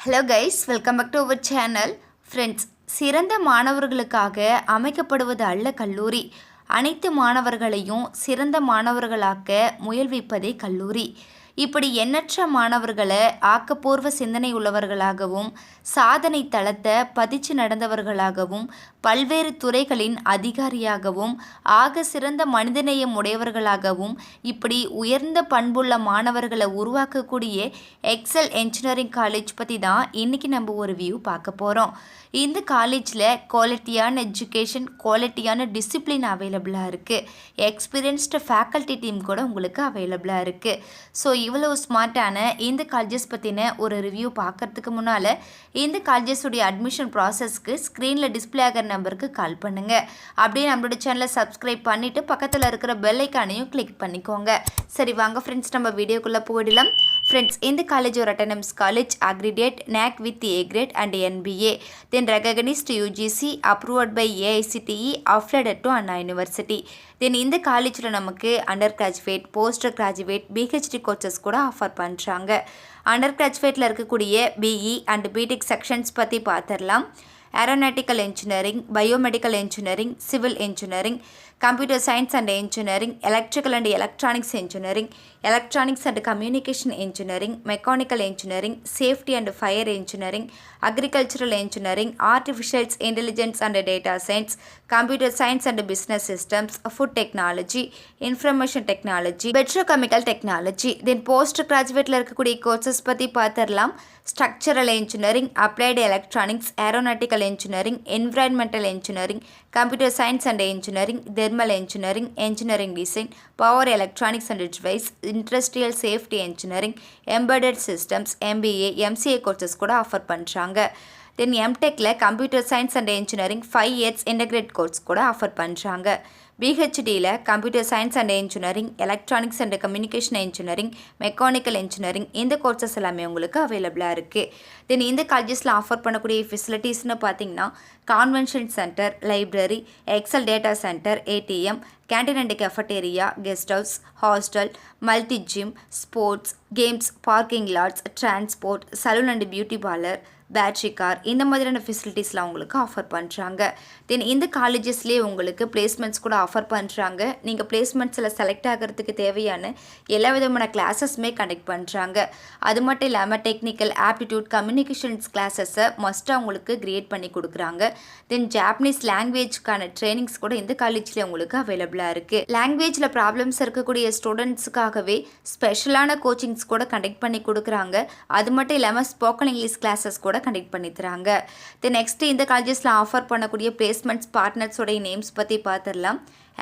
Hello guys, welcome back to our channel. Friends, சிறந்த மாணவர்களுக்காக அமைக்கப்படுவது அல்ல கல்லூரி. அனைத்து மாணவர்களையும் சிறந்த மாணவர்களாக்க முயல்விப்பதே கல்லூரி. இப்படி எண்ணற்ற மாணவர்களை ஆக்கப்பூர்வ சிந்தனை உள்ளவர்களாகவும் சாதனை தளத்தை பதிச்சு நடந்தவர்களாகவும் பல்வேறு துறைகளின் அதிகாரியாகவும் ஆக சிறந்த மனிதநேயம் உடையவர்களாகவும் இப்படி உயர்ந்த பண்புள்ள மாணவர்களை உருவாக்கக்கூடிய எக்ஸல் என்ஜினியரிங் காலேஜ் பற்றி தான் இன்றைக்கி நம்ம ஒரு வியூ பார்க்க போகிறோம். இந்த காலேஜில் குவாலிட்டியான எஜுகேஷன், குவாலிட்டியான டிசிப்ளின் அவைலபிளாக இருக்குது. எக்ஸ்பீரியன்ஸ்டு ஃபேக்கல்ட்டி டீம் கூட உங்களுக்கு அவைலபிளாக இருக்குது. ஸோ இவ்வளோ ஸ்மார்ட்டான இந்த காலேஜஸ் பற்றின ஒரு ரிவ்யூ பார்க்குறதுக்கு முன்னால் இந்த காலேஜஸுடைய அட்மிஷன் ப்ராசஸ்க்கு ஸ்க்ரீனில் டிஸ்பிளே ஆகிற நம்பருக்கு கால் பண்ணுங்கள். அப்படியே நம்மளோட சேனலை சப்ஸ்கிரைப் பண்ணிவிட்டு பக்கத்தில் இருக்கிற பெல் ஐக்கானையும் கிளிக் பண்ணிக்கோங்க. சரி வாங்க ஃப்ரெண்ட்ஸ், நம்ம வீடியோக்குள்ளே போயிடலாம். Friends, in the college or autonomous college, aggregate, NAC with A grade and NBA, then recognized UGC, approved by AICTE, affiliated to Anna University. Then in the college, நமக்கு undergraduate, postgraduate, PhD courses கூட offer பண்ணுறாங்க. undergraduateல இருக்கக்கூடிய BE and B.TED sections பற்றி பார்த்துடலாம். Aeronautical engineering, biomedical engineering, civil engineering, computer science and engineering, electrical and electronics engineering, electronics and communication engineering, mechanical engineering, safety and fire engineering, agricultural engineering, artificial intelligence and data science, computer science and business systems, food technology, information technology, petrochemical technology. Then postgraduate இருக்கக்கூடிய courses பற்றி பார்த்துடலாம். Structural engineering, applied electronics, aeronautical engineering, environmental engineering, computer science and engineering, thermal engineering, engineering design, power electronics and device, industrial safety engineering, embedded systems, MBA, MCA courses கூட offer பண்ணுறாங்க. Then எம்டெக்கில் computer science and engineering 5 years integrate course கூட offer பண்ணுறாங்க. பிஹெச்டியில் computer science and engineering, electronics and communication engineering, mechanical engineering இந்த courses எல்லாமே உங்களுக்கு அவைலபிளாக இருக்குது. தென் இந்த காலேஜஸில் ஆஃபர் பண்ணக்கூடிய ஃபெசிலிட்டிஸ்னு பார்த்தீங்கன்னா convention centre, library, excel data centre, ATM, canteen and cafeteria, guest house, hostel, multi gym, sports, games, parking lots, transport, salon and beauty parlour, battery car இந்த மாதிரியான ஃபெசிலிட்டிஸ்லாம் உங்களுக்கு ஆஃபர் பண்ணுறாங்க. தென் இந்த காலேஜஸ்லேயே உங்களுக்கு பிளேஸ்மெண்ட்ஸ் கூட ஆஃபர் பண்ணுறாங்க. நீங்கள் பிளேஸ்மெண்ட்ஸில் செலக்ட் ஆகிறதுக்கு தேவையான எல்லா விதமான கிளாஸஸுமே கண்டக்ட் பண்ணுறாங்க. அது மட்டும் இல்லாமல் டெக்னிக்கல், ஆப்டிடியூட், கம்யூனிகேஷன்ஸ் கிளாஸஸை மஸ்ட்டாக உங்களுக்கு கிரியேட் பண்ணி கொடுக்குறாங்க. தென் ஜாப்பனீஸ் லாங்குவேஜ்க்கான ட்ரைனிங்ஸ் கூட இந்த காலேஜில் உங்களுக்கு அவைலபிளாக இருக்குது. லாங்குவேஜில் ப்ராப்ளம்ஸ் இருக்கக்கூடிய ஸ்டூடெண்ட்ஸுக்காகவே ஸ்பெஷலான கோச்சிங்ஸ் கூட கண்டக்ட் பண்ணி கொடுக்குறாங்க. அது மட்டும் இல்லாமல் ஸ்போக்கன் இங்கிலீஷ் கிளாஸஸ் கூட கண்டக்ட் பண்ணி தராங்க. தென் நெக்ஸ்ட் இந்த காலேஜஸில் ஆஃபர் பண்ணக்கூடிய பிளேஸ்மெண்ட்ஸ் பார்ட்னர்ஸோடைய நேம்ஸ் பற்றி பார்த்துடலாம்.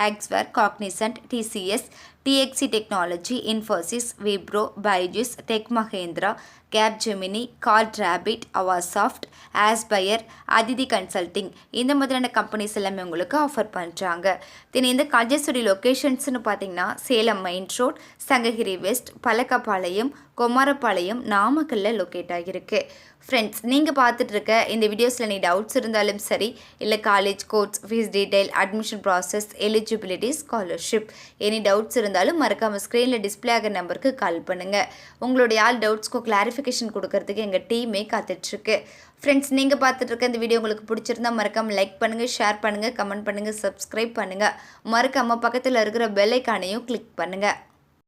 Axware, Cognizant, TCS, DXC technology, Infosys, Wipro, Byju's, Tech Mahindra, Capgemini, card rapid, Avasoft, Aspire, Aditi consulting இந்த மாதிரியான கம்பெனிஸ் எல்லாமே உங்களுக்கு ஆஃபர் பண்ணுறாங்க. தென் இந்த காலேஜஸோடைய லொக்கேஷன்ஸ்னு பார்த்தீங்கன்னா Salem main road, Sankagiri west, Pallakkapalayam, Komarapalayam, நாமக்கல்ல லொக்கேட் ஆகியிருக்கு. ஃப்ரெண்ட்ஸ், நீங்கள் பார்த்துட்டு இருக்க இந்த வீடியோஸில் நீ டவுட்ஸ் இருந்தாலும் சரி, இல்லை college course, fees detail, admission process, eligibility, scholarship any doubts இருந்தாலும் மறக்காமல் ஸ்க்ரீனில் டிஸ்பிளே ஆகிற நம்பருக்கு கால் பண்ணுங்கள். உங்களுடைய ஆல் டவுட்ஸ்க்கும் கிளாரிஃபிகேஷன் கொடுக்கறதுக்கு எங்கள் டீமே காத்துட்ருக்கு. ஃப்ரெண்ட்ஸ், நீங்கள் பார்த்துட்டு இருக்க இந்த வீடியோ உங்களுக்கு பிடிச்சிருந்தா மறக்காமல் லைக் பண்ணுங்கள், ஷேர் பண்ணுங்கள், கமெண்ட் பண்ணுங்கள், சப்ஸ்கிரைப் பண்ணுங்கள். மறக்காமல் பக்கத்தில் இருக்கிற பெல் ஐக்கானையும் கிளிக் பண்ணுங்கள்.